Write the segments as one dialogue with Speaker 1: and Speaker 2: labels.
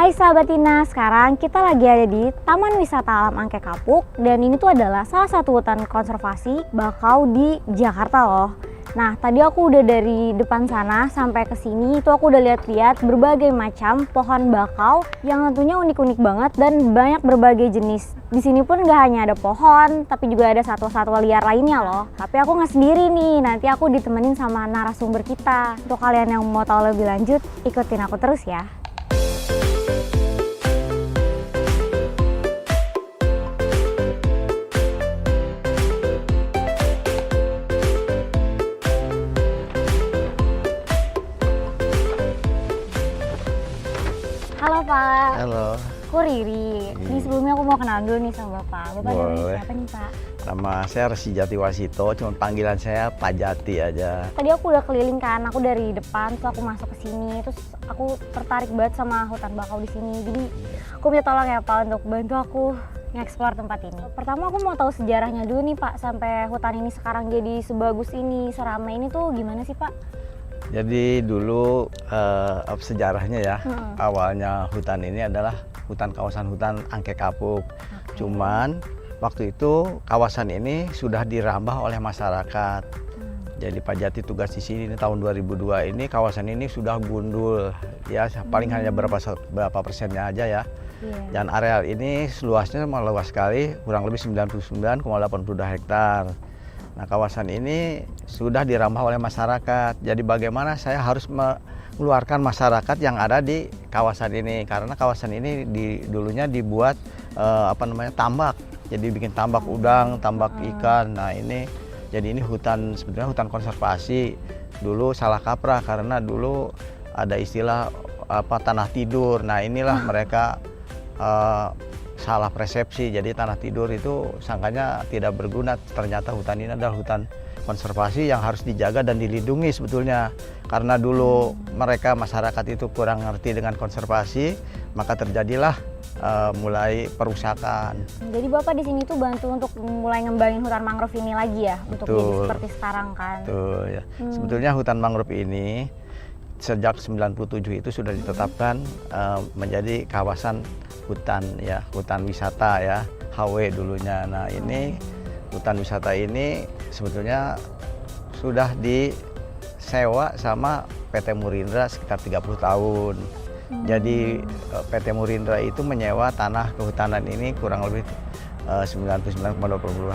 Speaker 1: Hai sahabat Tina, sekarang kita lagi ada di Taman Wisata Alam Angke Kapuk. Dan ini tuh adalah salah satu hutan konservasi bakau di Jakarta loh. Nah, tadi aku udah dari depan sana sampai ke sini itu aku udah lihat-lihat berbagai macam pohon bakau yang tentunya unik-unik banget dan banyak berbagai jenis. Di sini pun nggak hanya ada pohon, tapi juga ada satwa-satwa liar lainnya loh. Tapi aku nggak sendiri nih, nanti aku ditemenin sama narasumber kita. Untuk kalian yang mau tahu lebih lanjut, ikutin aku terus ya. Halo Pak.
Speaker 2: Halo.
Speaker 1: Aku Riri. Ini sebelumnya aku mau kenalan dulu nih sama Bapak. Bapak namanya siapa nih Pak?
Speaker 2: Nama saya Resi Jatiwasito, cuma panggilan saya Pak Jati aja.
Speaker 1: Tadi aku udah keliling kan, aku dari depan terus aku masuk ke sini, terus aku tertarik banget sama hutan bakau di sini. Jadi aku minta tolong ya Pak untuk bantu aku nge-explore tempat ini. Pertama aku mau tahu sejarahnya dulu nih Pak, sampai hutan ini sekarang jadi sebagus ini, seramai ini tuh gimana sih Pak?
Speaker 2: Jadi dulu sejarahnya ya, awalnya hutan ini adalah kawasan hutan Angke Kapuk. Cuman waktu itu kawasan ini sudah dirambah oleh masyarakat. Jadi Pak Jati tugas di sini tahun 2002 ini kawasan ini sudah gundul ya, paling hanya berapa persennya aja ya. Dan areal ini luasnya meluas sekali, kurang lebih 99,82 hektar. Nah, kawasan ini sudah dirambah oleh masyarakat. Jadi bagaimana saya harus mengeluarkan masyarakat yang ada di kawasan ini, karena kawasan ini dulunya dibuat tambak. Jadi bikin tambak udang, tambak ikan. Nah, jadi ini hutan, sebetulnya hutan konservasi. Dulu salah kaprah karena dulu ada istilah tanah tidur. Nah, inilah mereka salah persepsi, jadi tanah tidur itu sangkanya tidak berguna. Ternyata hutan ini adalah hutan konservasi yang harus dijaga dan dilindungi sebetulnya. Karena dulu mereka masyarakat itu kurang ngerti dengan konservasi, maka terjadilah mulai perusakan. Jadi
Speaker 1: Bapak di sini tuh bantu untuk mulai ngembangin hutan mangrove ini lagi ya, untuk jadi seperti sekarang kan?
Speaker 2: Betul ya. Sebetulnya hutan mangrove ini sejak 97 itu sudah ditetapkan menjadi kawasan hutan ya, hutan wisata ya, HW dulunya. Nah, ini hutan wisata ini sebetulnya sudah disewa sama PT Murindra sekitar 30 tahun. Jadi PT Murindra itu menyewa tanah kehutanan ini kurang lebih 99,82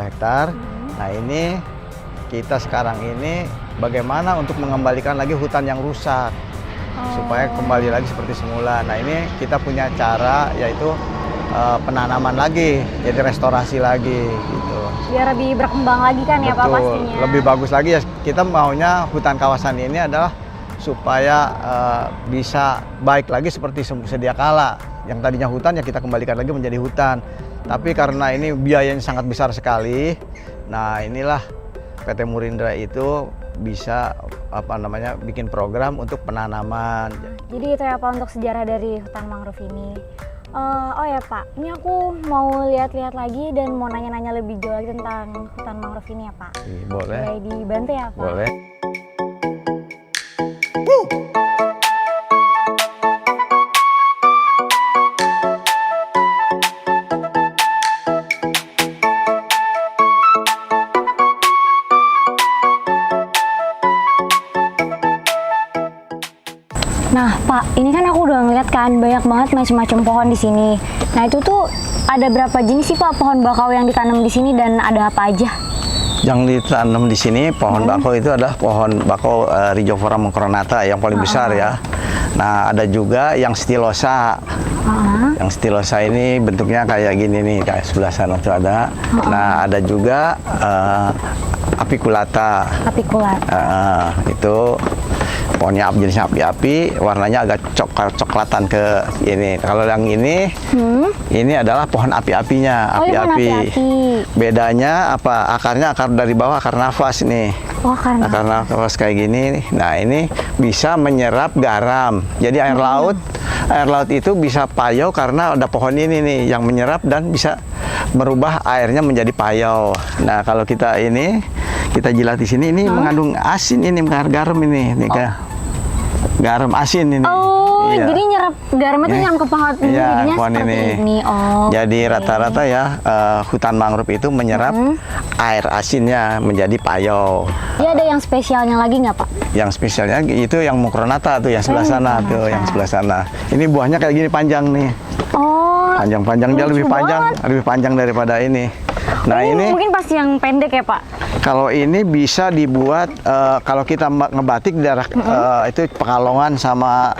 Speaker 2: hektar. Nah, ini kita sekarang ini bagaimana untuk mengembalikan lagi hutan yang rusak supaya kembali lagi seperti semula. Nah, ini kita punya cara, yaitu penanaman lagi, jadi restorasi lagi gitu.
Speaker 1: Biar lebih berkembang lagi kan. Betul, ya Pak pastinya.
Speaker 2: Lebih bagus lagi ya. Kita maunya hutan kawasan ini adalah supaya bisa baik lagi seperti sedia kala. Yang tadinya hutan ya kita kembalikan lagi menjadi hutan. Tapi karena ini biayanya sangat besar sekali, nah inilah PT Murindra itu bisa bikin program untuk penanaman.
Speaker 1: Jadi itu ya Pak untuk sejarah dari hutan mangrove ini. Oh ya Pak, ini aku mau lihat-lihat lagi dan mau nanya-nanya lebih jauh lagi tentang hutan mangrove ini ya Pak.
Speaker 2: Boleh.
Speaker 1: Boleh dibantu ya Pak?
Speaker 2: Boleh.
Speaker 1: Nah Pak, ini kan aku udah ngeliat kan banyak banget macam-macam pohon di sini. Nah itu tuh ada berapa jenis sih Pak pohon bakau yang ditanam di sini dan ada apa aja? Yang
Speaker 2: ditanam di sini pohon bakau itu adalah pohon bakau Rhizophora macronata yang paling besar ya. Nah, ada juga yang stilosa. Yang stilosa ini bentuknya kayak gini nih, kayak sebelah sana tuh ada. Nah, ada juga apiculata. Itu pohonnya jenisnya api-api, warnanya agak coklatan ke ini. Kalau yang ini adalah pohon api-apinya, api-api. Bedanya apa? Akarnya akar dari bawah, akar nafas nih. Akar nafas kayak gini. Nah, ini bisa menyerap garam. Jadi air laut itu bisa payau karena ada pohon ini nih yang menyerap dan bisa merubah airnya menjadi payau. Nah, kalau kita jilat di sini, ini mengandung asin, ini garam ini, garam asin ini.
Speaker 1: Oh,
Speaker 2: Iya.
Speaker 1: jadi nyerap garamnya tuh
Speaker 2: Ini.
Speaker 1: nyampe ke pohon
Speaker 2: Iya,
Speaker 1: jadinya
Speaker 2: pohon
Speaker 1: seperti
Speaker 2: ini.
Speaker 1: ini. Oh.
Speaker 2: Jadi
Speaker 1: oke.
Speaker 2: rata-rata ya hutan mangrove itu menyerap air asinnya menjadi payau.
Speaker 1: Dia ada yang spesialnya lagi nggak, Pak?
Speaker 2: Yang spesialnya itu yang mukronata tuh, yang sebelah sana tuh,
Speaker 1: Mukronata.
Speaker 2: yang sebelah sana. Ini buahnya kayak gini panjang nih,
Speaker 1: Oh.
Speaker 2: panjang-panjang dia
Speaker 1: lucu
Speaker 2: lebih panjang,
Speaker 1: banget.
Speaker 2: lebih panjang daripada ini. Nah ini
Speaker 1: mungkin pasti yang pendek ya, Pak?
Speaker 2: kalau ini bisa dibuat kalau kita ngebatik di daerah itu Pekalongan sama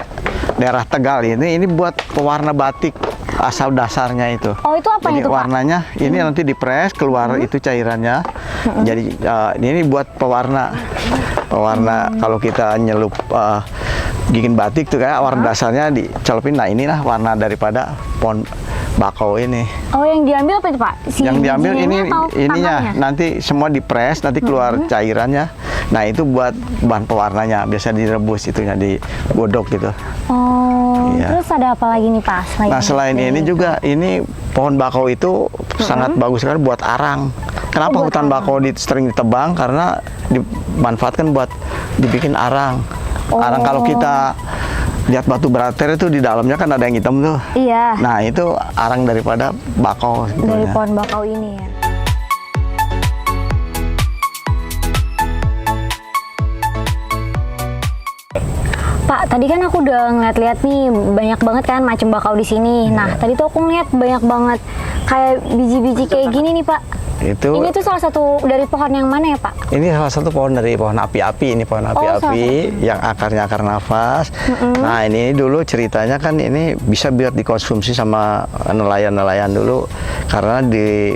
Speaker 2: daerah Tegal ini buat pewarna batik asal dasarnya itu.
Speaker 1: Oh, itu apa
Speaker 2: Jadi
Speaker 1: itu, Pak?
Speaker 2: warnanya ini nanti dipres keluar itu cairannya. Jadi ini buat pewarna. Kalau kita nyelup bikin batik tuh kayak warna dasarnya dicelupin. Nah inilah warna daripada pohon bakau ini.
Speaker 1: Oh, yang diambil apa itu, Pak?
Speaker 2: Yang diambil ini
Speaker 1: bijinya atau
Speaker 2: ininya
Speaker 1: tangkainya?
Speaker 2: nanti semua dipres nanti keluar cairannya. Nah itu buat bahan pewarnanya biasa direbus itunya digodok gitu.
Speaker 1: Oh,
Speaker 2: Iya.
Speaker 1: terus ada apa lagi nih, Pak?
Speaker 2: Nah selain ini juga ini pohon bakau itu sangat bagus sekali buat arang. Kenapa
Speaker 1: buat
Speaker 2: hutan
Speaker 1: arang.
Speaker 2: bakau sering ditebang? Karena dimanfaatkan buat dibikin arang. Arang kalau kita lihat batu berater itu di dalamnya kan ada yang hitam tuh.
Speaker 1: Iya.
Speaker 2: Nah itu arang daripada bakau.
Speaker 1: Dari
Speaker 2: sebetulnya.
Speaker 1: pohon bakau ini ya. Pak, tadi kan aku udah ngeliat-liat nih banyak banget kan macam bakau di sini. Nah, tadi tuh aku ngeliat banyak banget kayak biji-biji kayak gini nih, Pak.
Speaker 2: Itu
Speaker 1: Ini tuh salah satu dari pohon yang mana ya, Pak?
Speaker 2: ini salah satu pohon dari pohon api-api. Ini pohon api-api yang akarnya akar nafas. Nah ini dulu ceritanya kan ini bisa biar dikonsumsi sama nelayan-nelayan dulu karena di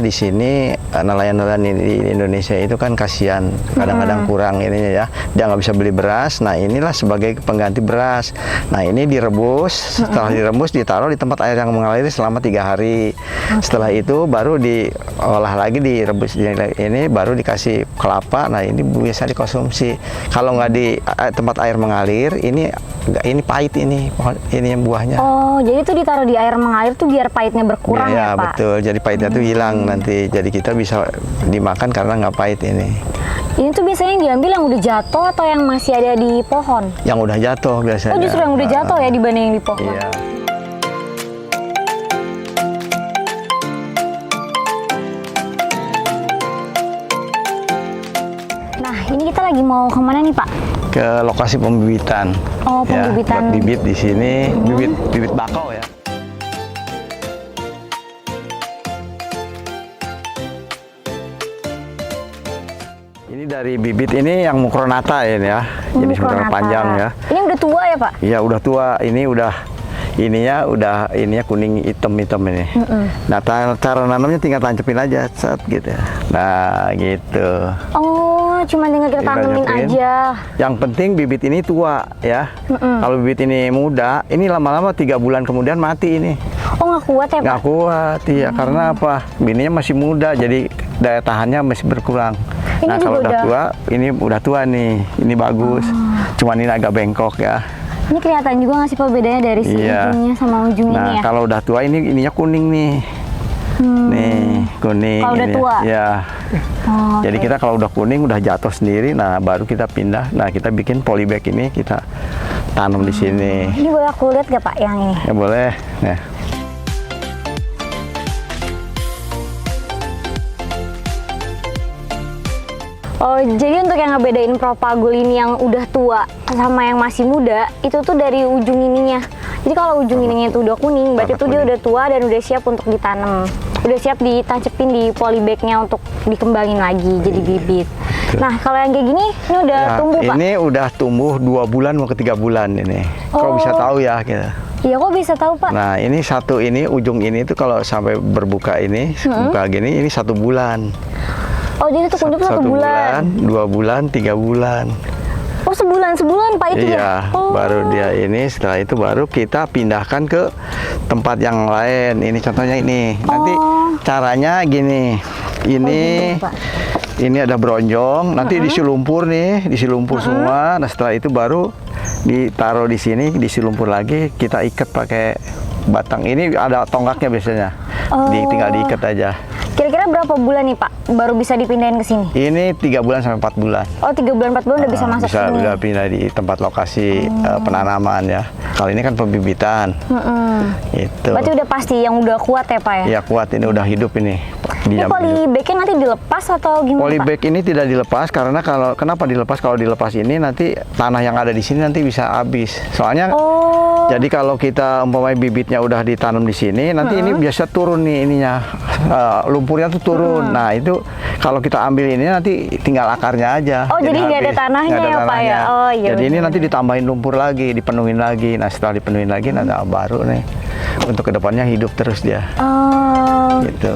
Speaker 2: di sini nelayan-nelayan di Indonesia itu kan kasihan kadang-kadang kurang ininya ya. Dia nggak bisa beli beras. Nah inilah sebagai pengganti beras. Nah ini direbus. Setelah direbus ditaruh di tempat air yang mengalir selama 3 hari. Setelah itu baru diolah lagi direbus ini baru dikasih kelapa. Nah ini biasa dikonsumsi. Kalau nggak di tempat air mengalir ini pahit ini yang buahnya.
Speaker 1: Oh, jadi tuh ditaruh di air mengalir tuh biar pahitnya berkurang
Speaker 2: Ya,
Speaker 1: ya, Pak?
Speaker 2: betul. Jadi pahitnya tuh hilang nanti. Jadi kita bisa dimakan karena nggak pahit ini.
Speaker 1: Ini tuh biasanya yang diambil yang udah jatuh atau yang masih ada di pohon?
Speaker 2: Yang udah jatuh biasanya.
Speaker 1: Oh, justru yang udah jatuh ya dibanding yang di pohon?
Speaker 2: Iya.
Speaker 1: Nah, ini kita lagi mau kemana nih, Pak?
Speaker 2: Ke lokasi pembibitan.
Speaker 1: Oh,
Speaker 2: Ya,
Speaker 1: pembibitan.
Speaker 2: buat bibit di sini, bibit bakau ya. Ini dari bibit ini yang mukronata ini ya. Jadi sebenarnya
Speaker 1: Mukronata.
Speaker 2: panjang ya.
Speaker 1: Ini udah tua ya, Pak?
Speaker 2: Iya udah tua, ininya kuning hitam ini. Nah cara nanamnya tinggal tancepin aja, set gitu. Nah gitu.
Speaker 1: Oh, cuma tinggal kita
Speaker 2: Tinggal
Speaker 1: tanemin
Speaker 2: nyepuin.
Speaker 1: aja.
Speaker 2: Yang penting bibit ini tua ya. Kalau bibit ini muda, ini lama-lama 3 bulan kemudian mati ini.
Speaker 1: Oh, nggak kuat ya, Pak?
Speaker 2: Nggak kuat, ya karena apa? Bininya masih muda, jadi daya tahannya masih berkurang.
Speaker 1: Ini
Speaker 2: Nah
Speaker 1: juga
Speaker 2: kalau udah
Speaker 1: udah-
Speaker 2: tua, ini udah tua nih, ini bagus. Cuman ini agak bengkok ya.
Speaker 1: Ini kelihatan juga nggak sih Pak bedanya dari si
Speaker 2: Iya.
Speaker 1: ujungnya sama ujung ini
Speaker 2: Nah
Speaker 1: ya?
Speaker 2: kalau udah tua ininya kuning nih. Nih kuning.
Speaker 1: Kalau udah
Speaker 2: ininya.
Speaker 1: tua?
Speaker 2: Ya.
Speaker 1: Oh,
Speaker 2: Jadi
Speaker 1: oke.
Speaker 2: kita kalau udah kuning udah jatuh sendiri, nah baru kita pindah. Nah kita bikin polybag ini kita tanam di sini.
Speaker 1: Ini boleh aku lihat gak Pak yang ini?
Speaker 2: Ya boleh. Nah.
Speaker 1: Oh, jadi untuk yang ngebedain propagul ini yang udah tua sama yang masih muda, itu tuh dari ujung ininya. Jadi kalau ujung ininya itu udah kuning, berarti
Speaker 2: Warna
Speaker 1: tuh dia
Speaker 2: kuning.
Speaker 1: udah tua dan udah siap untuk ditanam. Udah siap ditancapin di polybagnya untuk dikembangin lagi jadi bibit. Nah, kalau yang kayak gini, ini udah
Speaker 2: Ya,
Speaker 1: tumbuh Pak?
Speaker 2: ini udah tumbuh 2 bulan mau ke 3 bulan ini. Kok bisa
Speaker 1: Oh.
Speaker 2: tahu ya kita?
Speaker 1: Iya, kok bisa tahu Pak?
Speaker 2: Nah ini satu ini ujung ini tuh kalau sampai berbuka ini buka gini ini 1 bulan.
Speaker 1: Oh, jadi tuh kuncup 1 bulan.
Speaker 2: 2 bulan, 3 bulan.
Speaker 1: Oh, sebulan Pak itu ya?
Speaker 2: Iya,
Speaker 1: Oh.
Speaker 2: baru dia ini setelah itu baru kita pindahkan ke tempat yang lain. Ini contohnya ini. Nanti
Speaker 1: Oh.
Speaker 2: caranya gini. Ini
Speaker 1: Pak.
Speaker 2: ini ada bronjong, nanti diisi lumpur nih, diisi lumpur semua. Nah, setelah itu baru ditaruh di sini, diisi lumpur lagi, kita ikat pakai batang. Ini ada tonggaknya biasanya. Tinggal diikat aja.
Speaker 1: Kira-kira berapa bulan nih Pak baru bisa dipindahin ke sini?
Speaker 2: Ini 3 bulan sampai 4 bulan.
Speaker 1: Oh, 3 bulan 4 bulan udah bisa masuk
Speaker 2: bisa
Speaker 1: sini.
Speaker 2: udah pindah di tempat lokasi penanaman ya. Kalau ini kan pembibitan. Itu.
Speaker 1: Berarti udah pasti yang udah kuat ya Pak ya?
Speaker 2: Iya kuat, ini udah hidup ini.
Speaker 1: Ini polybag-nya nanti dilepas atau gimana
Speaker 2: Polybag
Speaker 1: Pak?
Speaker 2: ini tidak dilepas karena kenapa dilepas? Kalau dilepas ini nanti tanah yang ada di sini nanti bisa habis. Soalnya jadi kalau kita umpamanya bibitnya udah ditanam di sini, nanti ini biasa turun nih ininya, lumpurnya tuh turun. Nah itu kalau kita ambil ini nanti tinggal akarnya aja.
Speaker 1: Oh jadi nggak ada tanahnya ya Pak ya? Oh iya.
Speaker 2: Jadi ini nanti ditambahin lumpur lagi, dipenuhin lagi. Nah setelah dipenuhin lagi, nanti baru nih untuk kedepannya hidup terus dia. Gitu.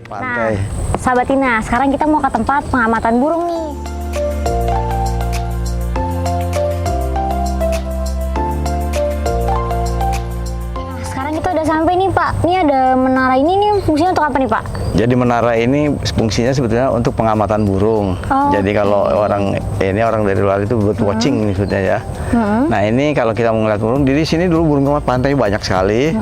Speaker 2: Pantai.
Speaker 1: Nah, sahabat Tina, sekarang kita mau ke tempat pengamatan burung nih. Nah, sekarang kita udah sampai nih Pak. Ini ada menara ini nih, fungsinya untuk apa nih Pak?
Speaker 2: Jadi menara ini fungsinya sebetulnya untuk pengamatan burung. Jadi kalau orang dari luar itu buat watching maksudnya ya. Nah ini kalau kita mau ngeliat burung, di sini dulu burung pantai banyak sekali.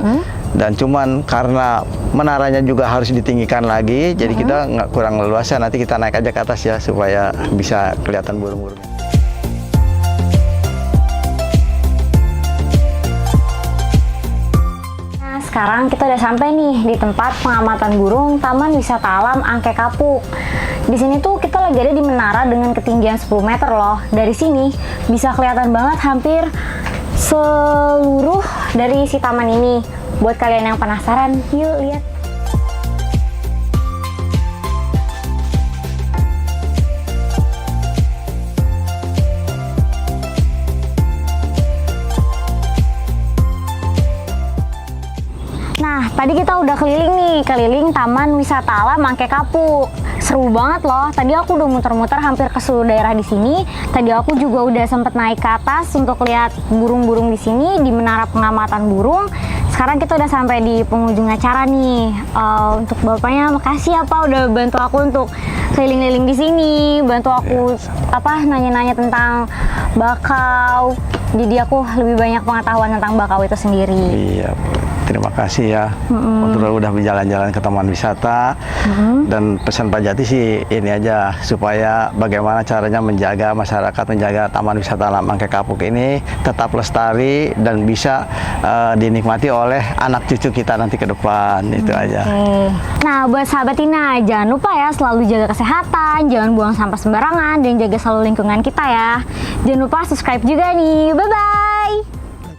Speaker 2: Dan cuman karena menaranya juga harus ditinggikan lagi, jadi kita nggak kurang leluasa. Nanti kita naik aja ke atas ya supaya bisa kelihatan burung-burung.
Speaker 1: Nah, sekarang kita udah sampai nih di tempat pengamatan burung Taman Wisata Alam Angke Kapuk. Di sini tuh kita lagi ada di menara dengan ketinggian 10 meter loh. Dari sini bisa kelihatan banget hampir seluruh dari si taman ini. Buat kalian yang penasaran, yuk lihat. Nah, tadi kita udah keliling Taman Wisata Alam Angke Kapuk. Seru banget loh. Tadi aku udah muter-muter hampir ke seluruh daerah di sini. Tadi aku juga udah sempet naik ke atas untuk lihat burung-burung di sini di menara pengamatan burung. Sekarang kita udah sampai di penghujung acara nih. Untuk bapaknya makasih ya Pak udah bantu aku untuk keliling-keliling di sini, bantu aku nanya-nanya tentang bakau. Jadi aku lebih banyak pengetahuan tentang bakau itu sendiri.
Speaker 2: Iya. Terima kasih ya untuk udah berjalan-jalan ke taman wisata. Dan pesan Pak Jati sih ini aja, supaya bagaimana caranya menjaga masyarakat, menjaga Taman Wisata Alam Angke Kapuk ini tetap lestari dan bisa dinikmati oleh anak cucu kita nanti ke depan. Itu aja.
Speaker 1: Nah buat sahabat Tina, jangan lupa ya selalu jaga kesehatan, jangan buang sampah sembarangan, dan jaga selalu lingkungan kita ya. Jangan lupa subscribe juga nih. Bye-bye!